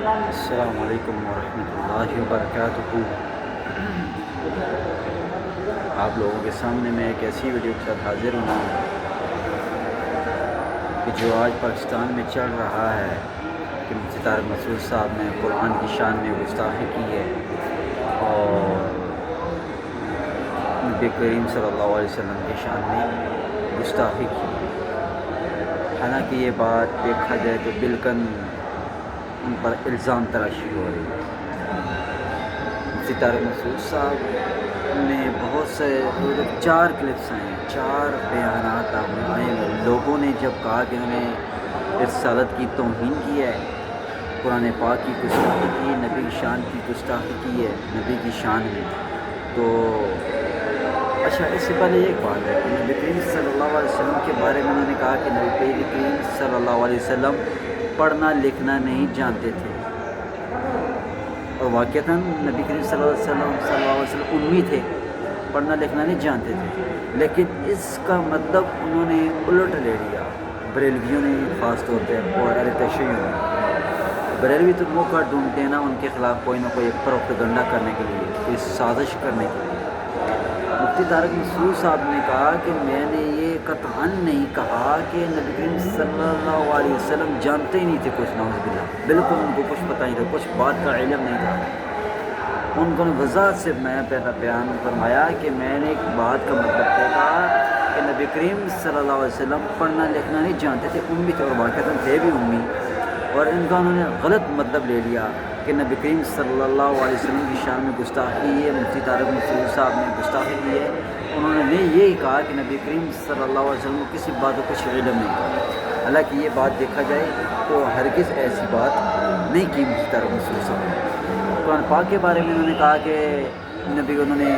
السلام علیکم ورحمۃ اللہ وبرکاتہ۔ آپ لوگوں کے سامنے میں ایک ایسی ویڈیو کے ساتھ حاضر ہوں کہ جو آج پاکستان میں چل رہا ہے کہ مفتی طارق مسعود صاحب نے قرآن کی شان میں گستاخی کی ہے اور نبی کریم صلی اللہ علیہ وسلم کی شان میں گستاخی کی ہے۔ حالانکہ یہ بات دیکھا جائے تو بالکل ان پر الزام تراشی ہو رہی ہے۔ مفتی طارق مسعود صاحب نے بہت سے 4 کلپس آئے ہیں، 4 بیانات آپ میں آئے ہیں۔ لوگوں نے جب کہا کہ انہوں نے رسالت کی توہین کی ہے، قرآن پاک کی گستاخی کی، نبی کی شان کی گستاخی کی ہے، نبی کی شان میں، تو اچھا اس سے پہلے ایک بات ہے کہ نبی کریم صلی اللہ علیہ وسلم کے بارے میں انہوں نے کہا کہ نبی کریم صلی اللہ علیہ وسلم پڑھنا لکھنا نہیں جانتے تھے، اور واقعتاً نبی کریم صلی اللہ علیہ وسلم امی تھے، پڑھنا لکھنا نہیں جانتے تھے، لیکن اس کا مطلب انہوں نے الٹ لے لیا بریلویوں نے، خاص طور پہ اور اہل تشیع نے۔ بریلوی تو موقع ڈھونڈتے ہیں نا ان کے خلاف کوئی نہ کوئی پروپیگنڈا کرنے کے لیے، کوئی سازش کرنے کے لیے۔ مفتی طارق مسعود صاحب نے کہا کہ میں نے یہ قطعاً نہیں کہا کہ نبی کریم صلی اللہ علیہ وسلم جانتے ہی نہیں تھے کچھ، نعوذ باللہ، بالکل ان کو کچھ پتہ نہیں تھا، کچھ بات کا علم نہیں تھا۔ ان کو وضاحت سے میں پہلا بیان فرمایا کہ میں نے ایک بات کا مطلب کہا کہ نبی کریم صلی اللہ علیہ وسلم پڑھنا لکھنا نہیں جانتے تھے، امی تھے، اور واقعتاً تھے بھی امی، اور ان کا انہوں نے غلط مطلب لے لیا کہ نبی کریم صلی اللہ علیہ وسلم کی شان میں گستاخی ہے، مفتی طارق مسعود صاحب نے گستاخی کی ہے۔ انہوں نے یہی کہا کہ نبی کریم صلی اللہ علیہ وسلم کو کسی بات کا کچھ علم نہیں تھا۔ حالانکہ یہ بات دیکھا جائے تو ہرگز ایسی بات نہیں کی مفتی طارق مسعود صاحب نے۔ قرآن پاک کے بارے میں انہوں نے کہا کہ انہوں نے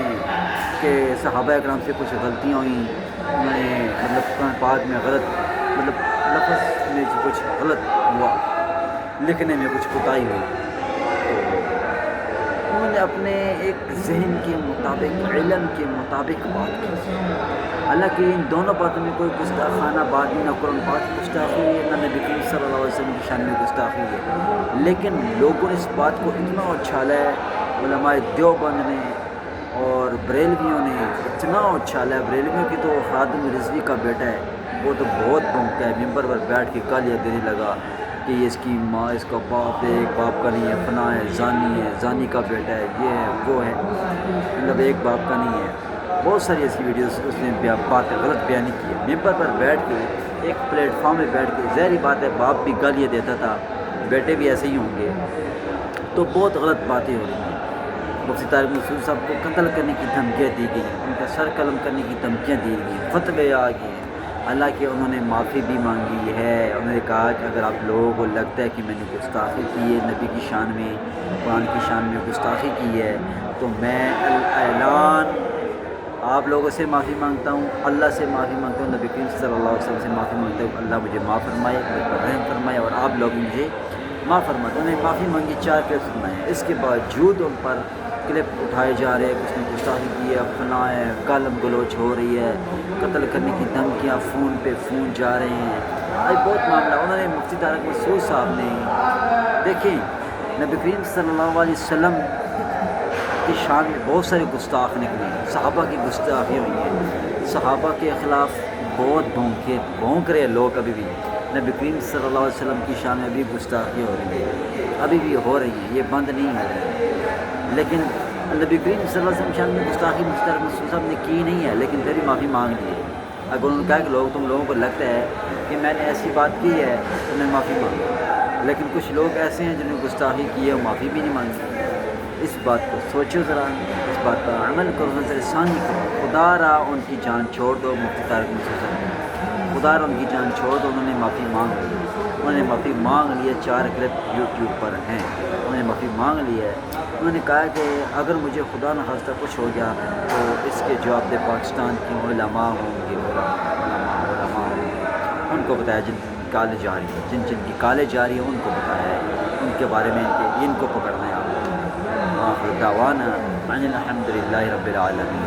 کہ صحابہ اکرام سے کچھ غلطیاں ہوئیں، انہوں نے قرآن پاک میں غلط لفظ میں کچھ غلط ہوا، لکھنے میں کچھ کوتاہی ہوئی، تو انہوں نے اپنے ایک ذہن کے مطابق، علم کے مطابق بات کی۔ حالانکہ ان دونوں باتوں میں کوئی گستاخانہ بات نہیں، نہ قرآن پاک کی گستاخی ہے، نہ نبی کریم صلی اللہ علیہ وسلم کی شان میں گستاخی ہے، لیکن لوگوں نے اس بات کو اتنا اچھالا ہے، علماء دیوبند نے اور بریلویوں نے اتنا اچھالا ہے۔ بریلویوں کی تو خادم رضوی کا بیٹا ہے، وہ تو بہت بھونکتا ہے، ممبر پر بیٹھ کے گالیاں دینے لگا کہ یہ اس کی ماں، اس کا باپ ہے، ایک باپ کا نہیں ہے، فلاں ہے، زانی کا بیٹا ہے، یہ ہے وہ ہے، مطلب ایک باپ کا نہیں ہے۔ بہت ساری ایسی ویڈیوز اس نے باتیں غلط بیانی کی ہے، ممبر پر بیٹھ کے، ایک پلیٹ فارم میں بیٹھ کے، ظاہری بات ہے باپ بھی گالیاں دیتا تھا، بیٹے بھی ایسے ہی ہوں گے، تو بہت غلط باتیں ہو رہی ہیں۔ مفتی طارق مسعود صاحب کو قتل کرنے کی دھمکیاں دی گئی ہیں، ان کا سر قلم کرنے کی دھمکیاں دی گئی ہیں، فتوے آ گئے ہیں۔ حالانکہ انہوں نے معافی بھی مانگی ہے، انہوں نے کہا کہ اگر آپ لوگوں کو لگتا ہے کہ میں نے گستاخی کی ہے، نبی کی شان میں، قرآن کی شان میں گستاخی کی ہے، تو میں اعلان آپ لوگوں سے معافی مانگتا ہوں، اللہ سے معافی مانگتا ہوں، نبی کریم صلی اللہ علیہ وسلم سے معافی مانگتا ہوں، اللہ مجھے معاف فرمائے، مجھ پر رحم فرمائے، اور آپ لوگ مجھے معاف فرمائے۔ انہوں نے معافی مانگی، 4 کلپس سنائے ہیں، اس کے باوجود ان پر کلپ اٹھائے جا رہے ہیں، اس نے گستاخی کی ہے، فلاں ہے، گالم گلوچ ہو رہی ہے، قتل کرنے کی دھمکیاں فون پہ فون جا رہے ہیں، آج بہت معاملہ۔ انہوں نے مفتی طارق مسعود صاحب نے دیکھیں نبی کریم صلی اللہ علیہ وسلم کی شان میں بہت سارے گستاخ نکلے ہیں، صحابہ کی گستاخی ہوئی ہیں، صحابہ کے خلاف بہت بھونک رہے لوگ، ابھی بھی نبی کریم صلی اللہ علیہ وسلم کی شان میں بھی گستاخی ہو رہی ہے، ابھی بھی ہو رہی ہے، یہ بند نہیں ہو رہی ہے۔ لیکن نبی کریم صلی اللہ علیہ وسلم کی شان میں گستاخی مفتی طارق مسعود صاحب نے کی نہیں ہے، لیکن پھر بھی معافی مانگ لی ہے۔ اگر انہوں نے کہا کہ تم لوگوں کو لگتا ہے کہ میں نے ایسی بات کی ہے تو میں معافی مانگوں، لیکن کچھ لوگ ایسے ہیں جنہوں نے گستاخی کی ہے، وہ معافی بھی نہیں مانگی۔ اس بات کو سوچو ذرا، اس بات پر عمل کرو، نظر ثانی کرو۔ خدا را ان کی جان چھوڑ دو، مفتی طارق مسعود صاحب نے، خدا را ان کی جان چھوڑ دو، انہوں نے معافی مانگ لی، انہوں نے معافی مانگ لی ہے، 4 کلپ یوٹیوب پر ہیں، انہوں نے معافی مانگ لی ہے۔ انہوں نے کہا کہ اگر مجھے خدا نخواستہ کچھ ہو گیا تو اس کے جواب دہ پاکستان کی علماء ہوں گے، علماء ہوں گے، ان کو بتایا جن کی کالیں جاری ہیں، جن کی کالیں جاری ہیں ان کو بتایا ہے، ان کے بارے میں ان کو پکڑنا ہے آپ کو۔ آخر دعوانا ان الحمد للہ رب العالمین۔